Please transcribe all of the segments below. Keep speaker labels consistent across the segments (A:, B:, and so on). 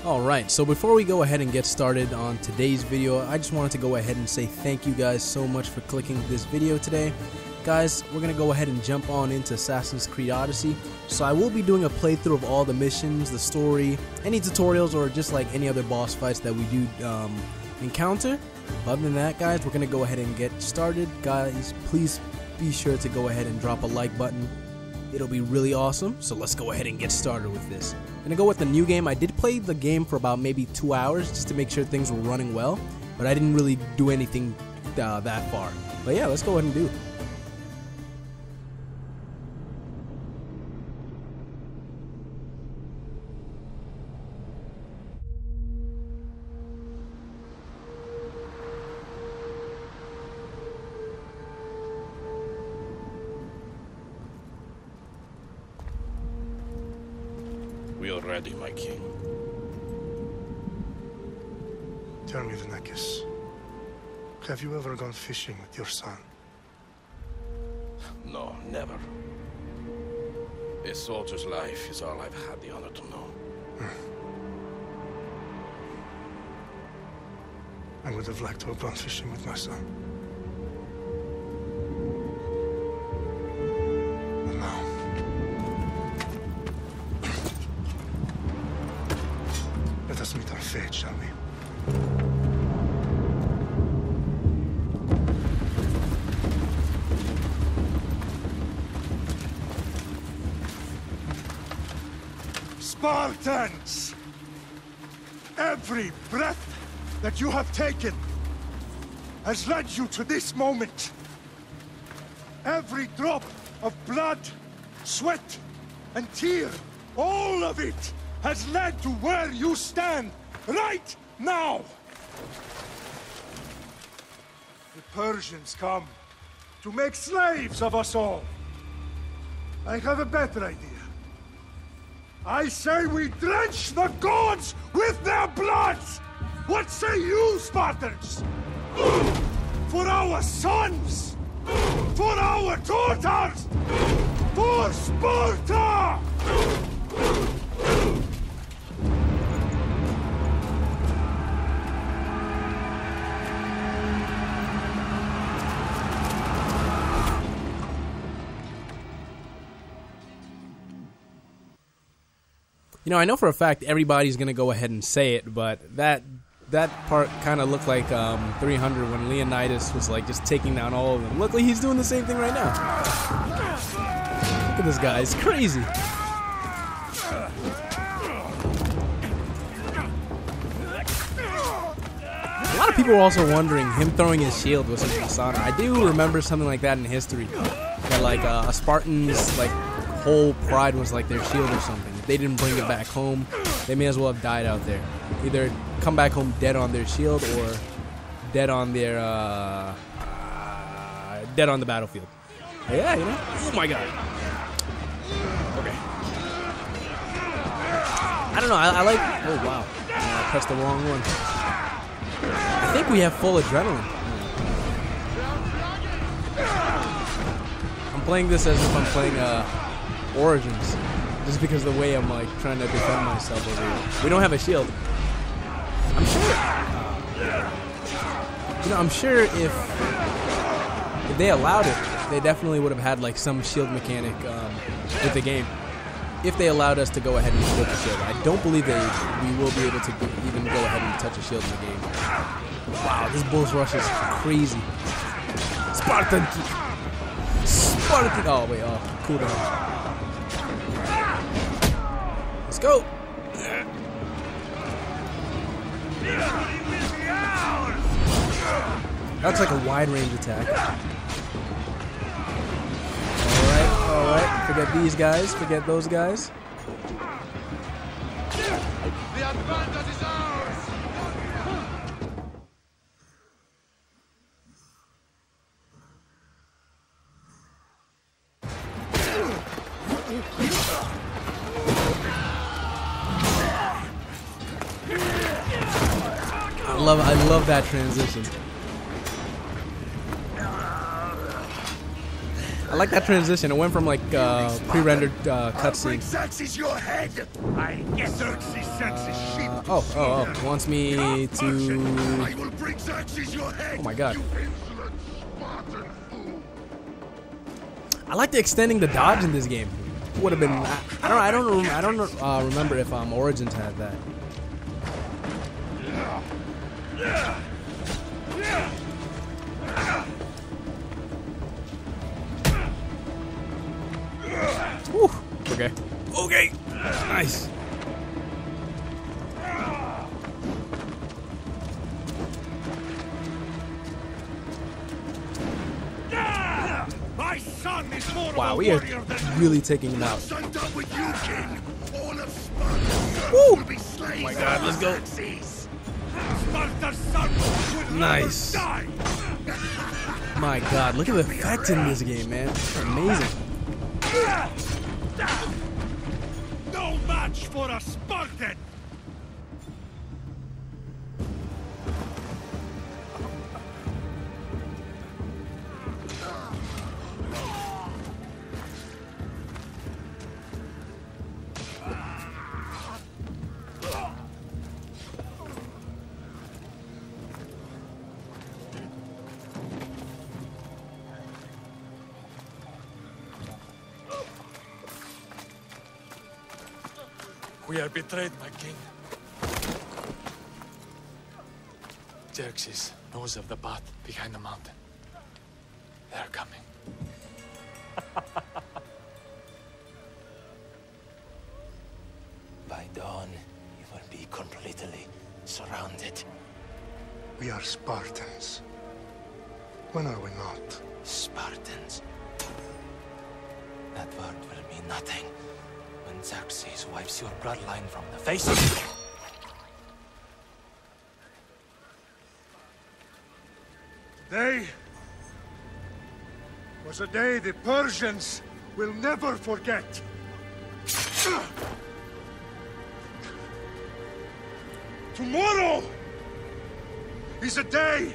A: Alright, so before we go ahead and get started on today's video, I just wanted to go ahead and say thank you guys so much for clicking this video today. Guys, we're going to go ahead and jump on into Assassin's Creed Odyssey. So I will be doing a playthrough of all the missions, the story, any tutorials, or just like any other boss fights that we do encounter. Other than that, guys, we're going to go ahead and get started. Guys, please be sure to go ahead and drop a like button. It'll be really awesome, so let's go ahead and get started with this. I'm gonna go with the new game. I did play the game for about maybe 2 hours just to make sure things were running well, but I didn't really do anything that far. But yeah, let's go ahead and do it.
B: We are ready, my king.
C: Tell me, Vinakis, have you ever gone fishing with your son?
B: No, never. A soldier's life is all I've had the honor to know.
C: I would have liked to have gone fishing with my son. But now... let us meet on fate, shall we? Spartans! Every breath that you have taken has led you to this moment. Every drop of blood, sweat, and tear, all of it has led to where you stand right now. The Persians come to make slaves of us all. I have a better idea. I say we drench the gods with their blood! What say you, Spartans? For our sons! For our daughters! For Sparta!
A: You know, I know for a fact everybody's gonna go ahead and say it, but that part kind of looked like 300 when Leonidas was like just taking down all of them. Luckily, he's doing the same thing right now. Look at this guy; it's crazy. A lot of people were also wondering him throwing his shield was his dishonor. I do remember something like that in history, that like a Spartan's like whole pride was like their shield or something. If they didn't bring it back home, they may as well have died out there. Either come back home dead on their shield or dead on their dead on the battlefield. But yeah, you know. Oh my god. Okay. I don't know. I like. Oh wow. I pressed the wrong one. I think we have full adrenaline. I'm playing this as if I'm playing Origins, just because of the way I'm like trying to defend myself over here. We don't have a shield. I'm sure. You know, I'm sure if they allowed it, they definitely would have had like some shield mechanic with the game. If they allowed us to go ahead and flip the shield, I don't believe we will be able to even go ahead and touch a shield in the game. Wow, this bull's rush is crazy. Spartan. Spartan. Oh wait, cool down. Let's go! That's like a wide range attack. Alright. Forget these guys, forget those guys.
D: The advantage is ours!
A: I love that transition. I like that transition. It went from like pre-rendered cutscene.
C: Xerxes your head. I get Xerxes sends his sheep.
A: Oh, wants me to.
C: I will bring Xerxes your head.
A: Oh my God.
C: You insolent Spartan fool.
A: I like the extending the dodge in this game. Would have been. I don't remember if Origins had that. Whew. Okay. Okay. Nice.
C: My son is more
A: Wow,
C: of a
A: we are
C: warrior than
A: really taking him out.
C: I'm done with you, King. All of Sparta
A: Woo!
C: will be slaves.
A: Oh my God, let's go.
C: Xerxes. Sparta's son would
A: Nice.
C: die.
A: My God, look at the effect in this game, man. It's amazing.
C: No match for a Spartan.
E: We are betrayed, my king. Xerxes knows of the path behind the mountain. They're coming.
F: By dawn, you will be completely surrounded.
C: We are Spartans. When are we not?
F: Spartans. That word will mean nothing when Xerxes wipes your bloodline from the face of it.
C: Today was a day the Persians will never forget. Tomorrow is a day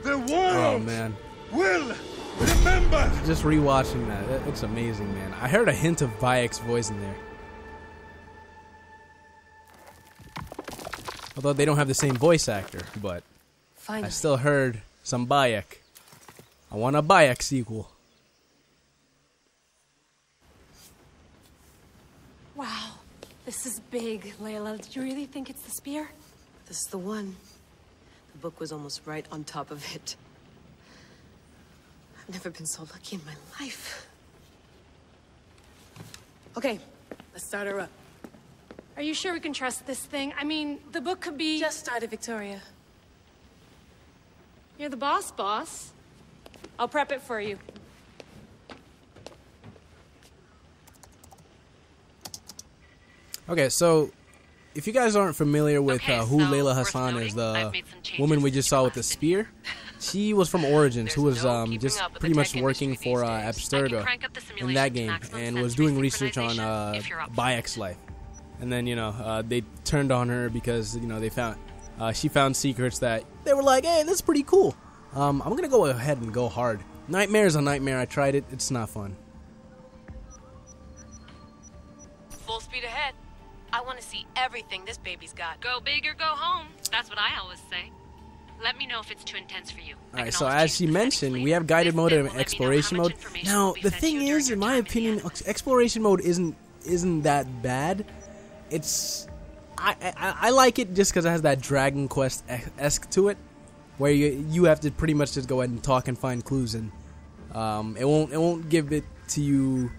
C: the world
A: Oh man,
C: will remember.
A: just rewatching that, it's amazing, man. I heard a hint of Bayek's voice in there. Although they don't have the same voice actor, but
G: Finally.
A: I still heard some Bayek. I want a Bayek sequel.
G: Wow, this is big, Layla. Did you really think it's the spear?
H: This is the one. The book was almost right on top of it. I've never been so lucky in my life. Okay, let's start her up.
G: Are you sure we can trust this thing? I mean, the book could be...
H: Just started, Victoria.
G: You're the boss. I'll prep it for you.
A: Okay, so if you guys aren't familiar with
I: Okay,
A: who
I: so
A: Layla
I: worth
A: Hassan
I: noting,
A: is,
I: I've
A: the
I: made some changes
A: woman we just
I: to
A: saw
I: your
A: with the
I: last
A: spear, she was from Origins, who was
I: There's no keeping
A: just
I: up with the
A: pretty much
I: tech
A: working
I: industry
A: for
I: these days. I
A: Abstergo
I: can crank up the
A: in
I: simulation
A: that
I: to
A: game,
I: maximum
A: and was
I: sensory
A: doing research on
I: synchronization, if you're up for it.
A: Bayek's life. And then, you know, they turned on her because, you know, they found she found secrets that they were like, hey, that's pretty cool. I'm gonna go ahead and go hard. Nightmare is a nightmare. I tried it. It's not fun.
J: Full speed ahead. I want to see everything this baby's got.
I: Go big or go home. That's what I always say. Let me know if it's too intense for you.
A: All right, so as she mentioned, we have guided mode and exploration mode. Now, the thing is, in my opinion, exploration mode isn't that bad. It's I like it just because it has that Dragon Quest-esque to it, where you have to pretty much just go ahead and talk and find clues, and it won't give it to you.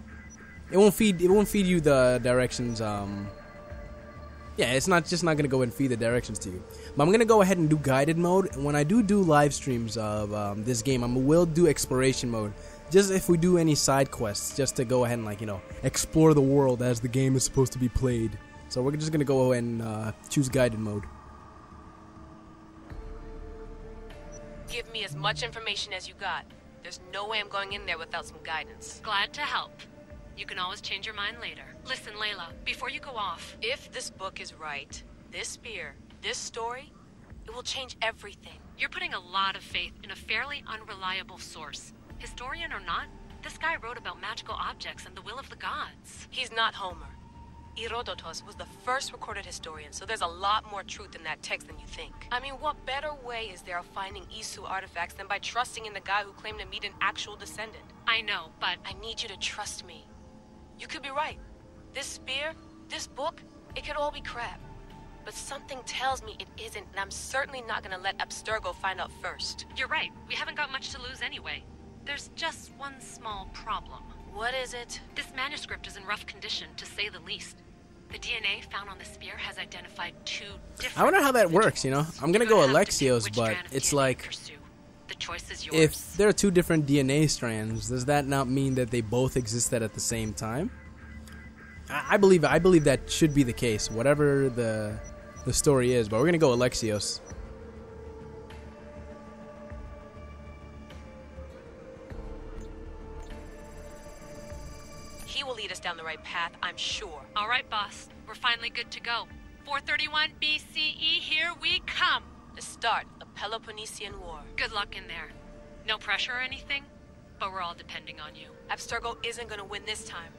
A: It won't feed you the directions. Yeah, it's not gonna go and feed the directions to you. But I'm gonna go ahead and do guided mode. And when I do live streams of this game, I will do exploration mode. Just if we do any side quests, just to go ahead and, like, you know, explore the world as the game is supposed to be played. So we're just gonna go ahead and choose guided mode.
J: Give me as much information as you got. There's no way I'm going in there without some guidance.
I: Glad to help. You can always change your mind later. Listen, Layla, before you go off...
J: If this book is right, this spear, this story, it will change everything.
I: You're putting a lot of faith in a fairly unreliable source. Historian or not, This guy wrote about magical objects and the will of the gods.
J: He's not Homer. Herodotus was the first recorded historian, so there's a lot more truth in that text than you think. I mean, what better way is there of finding Isu artifacts than by trusting in the guy who claimed to meet an actual descendant?
I: I know, but
J: I need you to trust me. You could be right. This spear, this book, it could all be crap. But something tells me it isn't, and I'm certainly not gonna let Abstergo find out first.
I: You're right. We haven't got much to lose anyway. There's just one small problem.
J: What is it?
I: This manuscript is in rough condition, to say the least. The DNA found on the spear has identified 2 different...
A: I wonder how that works, you know? I'm gonna go Alexios, but it's like...
I: The choice is yours.
A: If there are 2 different DNA strands, does that not mean that they both existed at the same time? I believe that should be the case, whatever the story is, but we're gonna go Alexios.
J: He will lead us down the right path, I'm sure.
I: All right, boss. We're finally good to go. 431 BCE, here we come.
J: The start of Peloponnesian War.
I: Good luck in there. No pressure or anything, but we're all depending on you.
J: Abstergo isn't gonna win this time.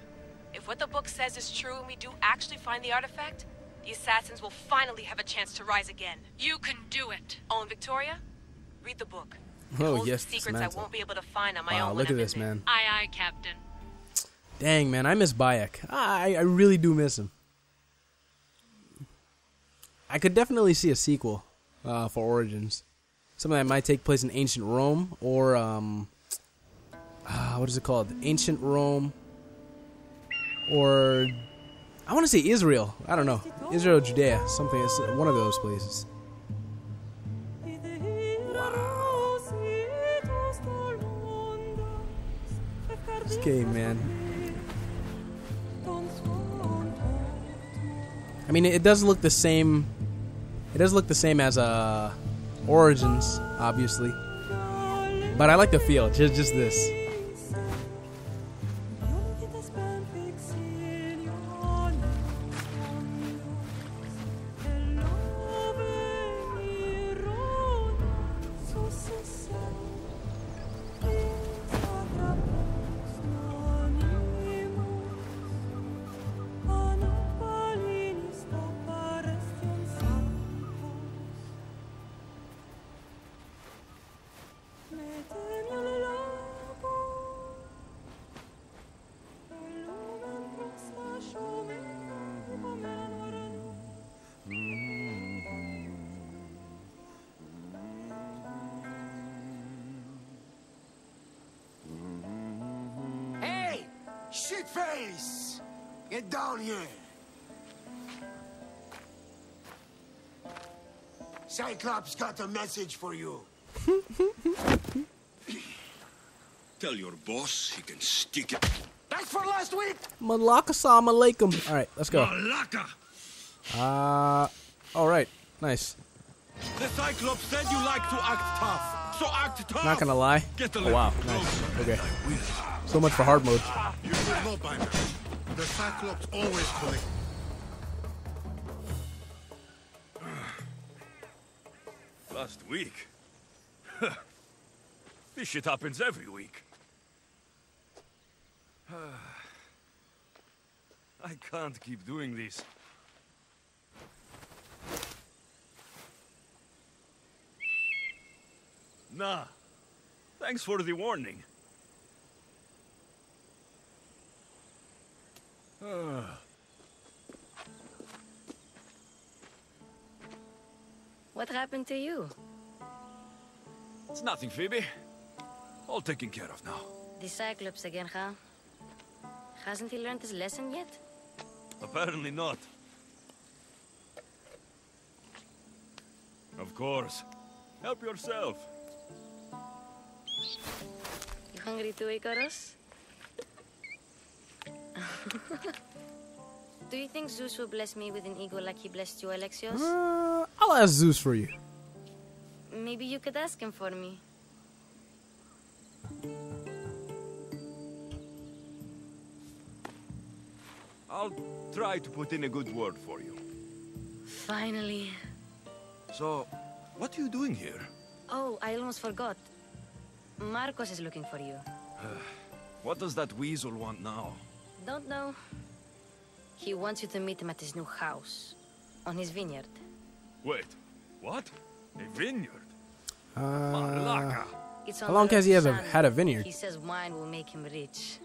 J: If what the book says is true and we do actually find the artifact, the assassins will finally have a chance to rise again.
I: You can do it.
J: Oh, and Victoria? Read the book.
A: Oh, yes,
J: secrets I won't be able to find on my own.
A: Wow, look at this, man.
I: Aye, aye, Captain.
A: Dang, man, I miss Bayek. I really do miss him. I could definitely see a sequel for Origins. Something that might take place in ancient Rome, or, what is it called? Ancient Rome, or, I want to say Israel. I don't know. Israel, Judea, something, it's one of those places. Wow. This game, man. I mean, it does look the same. It does look the same as Origins, obviously. But I like the feel. Just this.
K: Shitface! Get down here! Cyclops got a message for you.
L: Tell your boss he can stick it.
K: That's for last week!
A: Malaka salam alaikum. Alright, let's go.
L: Malaka!
A: Alright, nice.
L: The Cyclops said you like to act tough, so act tough!
A: Not gonna lie. Oh, wow, nice. Okay. So much for hard mode.
D: You will know by now. The Cyclops always collect.
L: Last week? This shit happens every week. I can't keep doing this. Nah. Thanks for the warning.
M: What happened to you?
L: It's nothing, Phoebe. All taken care of now.
M: The Cyclops again, huh? Hasn't he learned his lesson yet?
L: Apparently not. Of course. Help yourself.
M: You hungry too, Icarus? Do you think Zeus will bless me with an ego like he blessed you, Alexios?
A: I'll ask Zeus for you.
M: Maybe you could ask him for me.
L: I'll try to put in a good word for you.
M: Finally.
L: So, what are you doing here?
M: Oh, I almost forgot. Marcos is looking for you.
L: What does that weasel want now?
M: Don't know. He wants you to meet him at his new house. On his vineyard.
L: Wait, what? A vineyard?
M: It's
A: how
M: on
A: long
M: the
A: has he
M: sun.
A: had a vineyard?
M: He says wine will make him rich.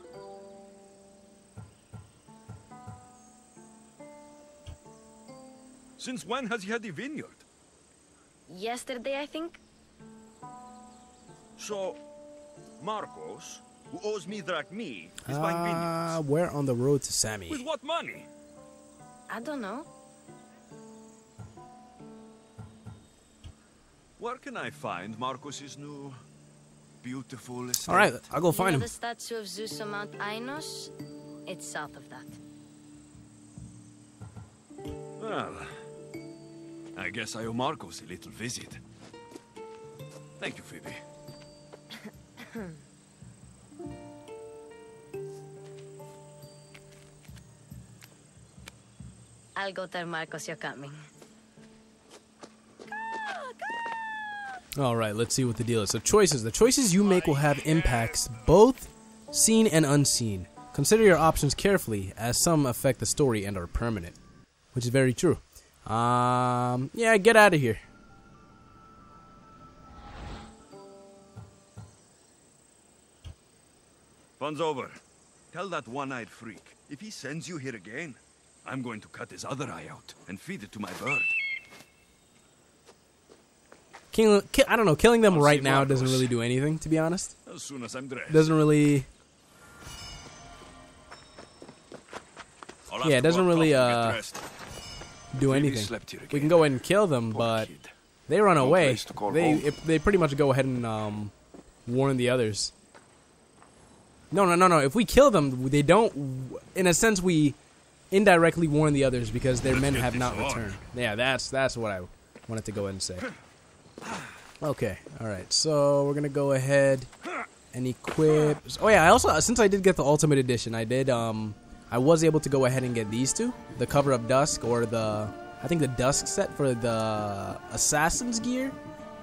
L: Since when has he had a vineyard?
M: Yesterday, I think.
L: So, Marcos, who owes me drachmi, is buying vineyards.
A: We're on the road to Sammy.
L: With what money?
M: I don't know.
L: Where can I find Marcos's new beautiful estate?
A: Alright, I'll go find him.
M: The statue of Zeus on Mount Ainos? It's south of that.
L: Well, I guess I owe Marcos a little visit. Thank you, Phoebe.
M: I'll go tell Marcos you're coming.
A: Alright, let's see what the deal is. So choices. The choices you make will have impacts, both seen and unseen. Consider your options carefully, as some affect the story and are permanent. Which is very true. Yeah, get out of here.
L: Fun's over. Tell that one-eyed freak, if he sends you here again, I'm going to cut his other eye out and feed it to my bird.
A: I don't know, killing them right now doesn't really do anything, to be honest.
L: As soon as I'm dressed.
A: Doesn't really... Yeah, it doesn't really do anything. We can go ahead and kill them, but they run away. They pretty much go ahead and warn the others. No. If we kill them, they don't... In a sense, we indirectly warn the others because their men have not returned. Yeah, that's what I wanted to go ahead and say. Okay, alright, so we're gonna go ahead and equip... Oh yeah, I also, since I did get the Ultimate Edition, I was able to go ahead and get these two. The Cover of Dusk, or I think the Dusk set for the Assassin's gear,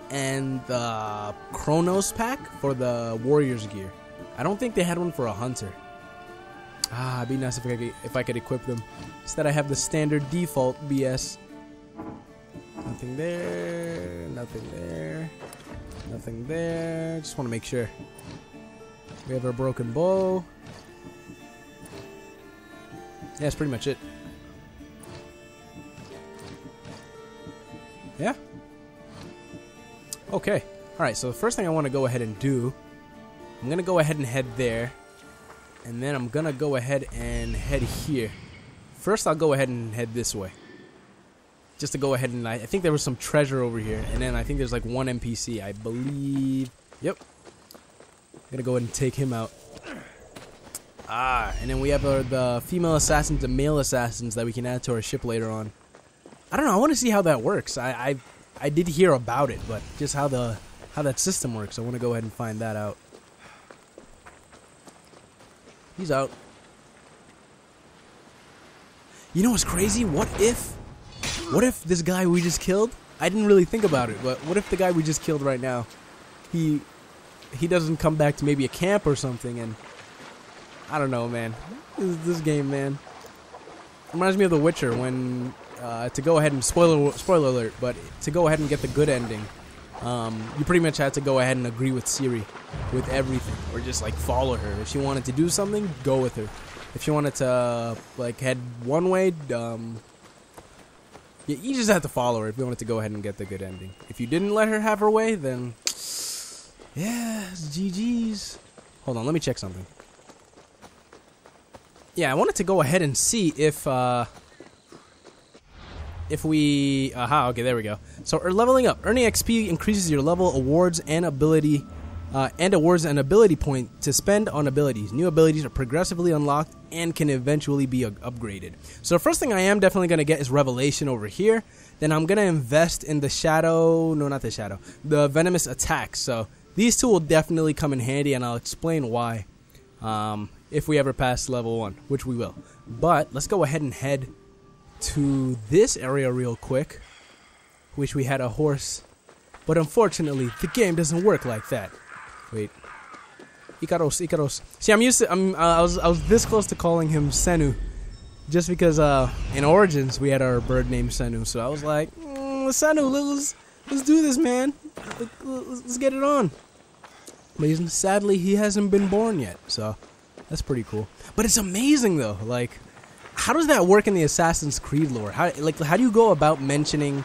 A: and the Chronos pack for the Warrior's gear. I don't think they had one for a Hunter. It'd be nice if I could equip them. Instead I have the standard default BS. Nothing there, nothing there, nothing there. Just want to make sure. We have our broken bow. Yeah, that's pretty much it. Yeah? Okay. Alright, so the first thing I want to go ahead and do, I'm going to go ahead and head there. And then I'm going to go ahead and head here. First, I'll go ahead and head this way. Just to go ahead and... I think there was some treasure over here. And then I think there's like one NPC, I believe. Yep. I'm going to go ahead and take him out. And then we have the female assassins and male assassins that we can add to our ship later on. I don't know. I want to see how that works. I did hear about it, but just how that system works. I want to go ahead and find that out. He's out. You know what's crazy? What if this guy we just killed? I didn't really think about it, but what if the guy we just killed right now, he doesn't come back to maybe a camp or something, and I don't know, man. This game, man, reminds me of The Witcher when to go ahead and spoiler alert, but to go ahead and get the good ending, you pretty much had to go ahead and agree with Ciri with everything, or just like follow her. If she wanted to do something, go with her. If she wanted to like head one way, you just had to follow her if you wanted to go ahead and get the good ending. If you didn't let her have her way, then yeah, it's GG's. Hold on, let me check something. Yeah, I wanted to go ahead and see if we... okay, there we go. So, leveling up. Earning XP increases your level, awards, and ability point to spend on abilities. New abilities are progressively unlocked and can eventually be upgraded. So, the first thing I am definitely going to get is Revelation over here. Then I'm going to invest in the Shadow... No, not the Shadow. The Venomous Attack. So, these two will definitely come in handy, and I'll explain why. If we ever pass level 1, which we will. But let's go ahead and head to this area real quick. Wish we had a horse, but unfortunately the game doesn't work like that. Wait, Ikaros. See, I was this close to calling him Senu, just because in Origins we had our bird named Senu. So I was like, Senu, let's do this, man. Let's get it on. But sadly, he hasn't been born yet, so that's pretty cool. But it's amazing though. Like, how does that work in the Assassin's Creed lore? How do you go about mentioning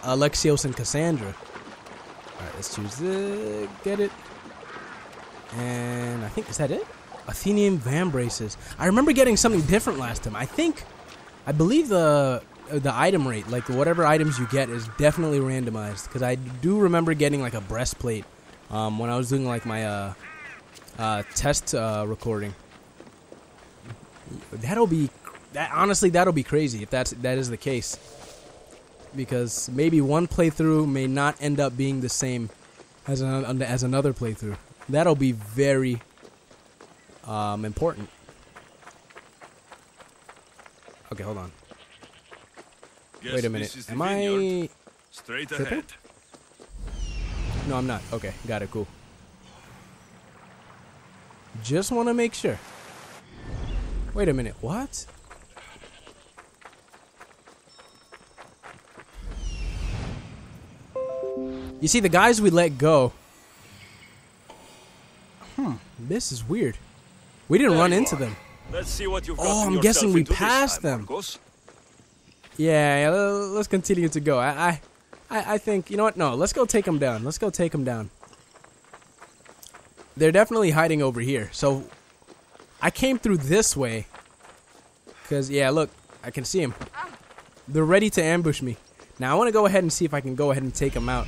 A: Alexios and Cassandra? All right, let's choose the get it. And I think, is that it? Athenian Van Braces. I remember getting something different last time. I believe the item rate, like whatever items you get, is definitely randomized. Because I do remember getting like a breastplate when I was doing like my test recording. Honestly, that'll be crazy if that is the case. Because maybe one playthrough may not end up being the same as another playthrough. That'll be very important. Okay, hold on. Wait a minute. Am I
L: straight ahead?
A: No, I'm not. Okay, got it. Cool. Just want to make sure. Wait a minute. What? You see, the guys we let go. This is weird. We didn't run into them.
L: Let's see what you've got.
A: Oh, I'm guessing we passed them. Yeah, let's continue to go. I think, you know what? No, let's go take them down. Let's go take them down. They're definitely hiding over here. So I came through this way. Because, yeah, look, I can see them. They're ready to ambush me. Now, I want to go ahead and see if I can go ahead and take them out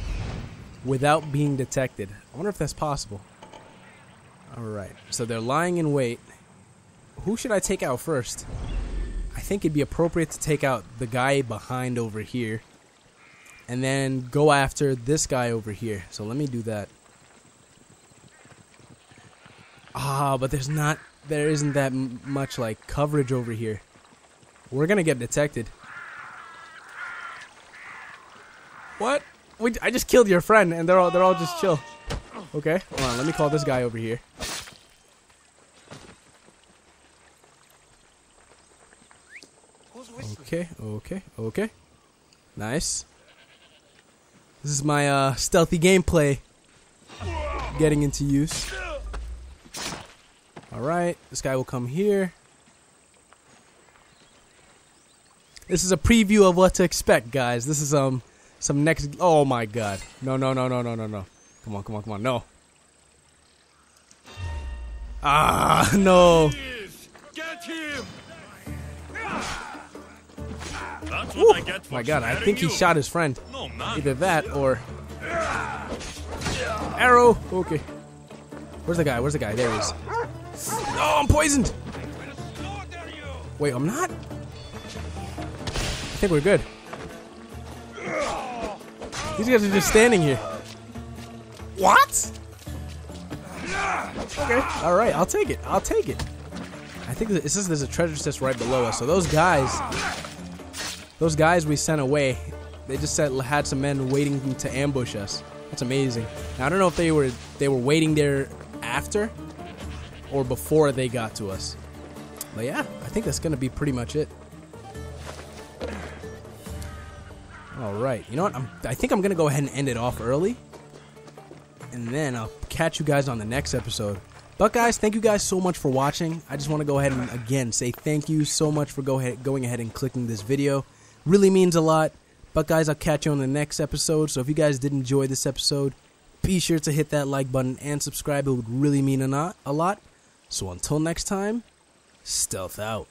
A: without being detected. I wonder if that's possible. Alright, so they're lying in wait. Who should I take out first? I think it'd be appropriate to take out the guy behind over here. And then go after this guy over here. So let me do that. But there isn't that much like coverage over here. We're gonna get detected. What? I just killed your friend, and they're all just chill. Okay, hold on. Let me call this guy over here. Okay. Nice. This is my stealthy gameplay getting into use. Alright, this guy will come here. This is a preview of what to expect, guys. This is some next. Oh my god. No. Come on. No. No.
L: Get him. That's
A: what I get for my god, I think he shot his friend.
L: No, man.
A: Either that or arrow. Okay. Where's the guy? There he is. Oh, I'm poisoned. Wait, I'm not? I think we're good. These guys are just standing here. What? Okay. Alright, I'll take it. I think it says there's a treasure chest right below us. So those guys we sent away, they just had some men waiting to ambush us. That's amazing. Now, I don't know if they were waiting there after or before they got to us. But yeah, I think that's gonna be pretty much it. Alright, you know what? I think I'm gonna go ahead and end it off early. And then I'll catch you guys on the next episode. But guys, thank you guys so much for watching. I just want to go ahead and again say thank you so much for going ahead and clicking this video. Really means a lot. But guys, I'll catch you on the next episode. So if you guys did enjoy this episode, be sure to hit that like button and subscribe. It would really mean a lot. So until next time, stealth out.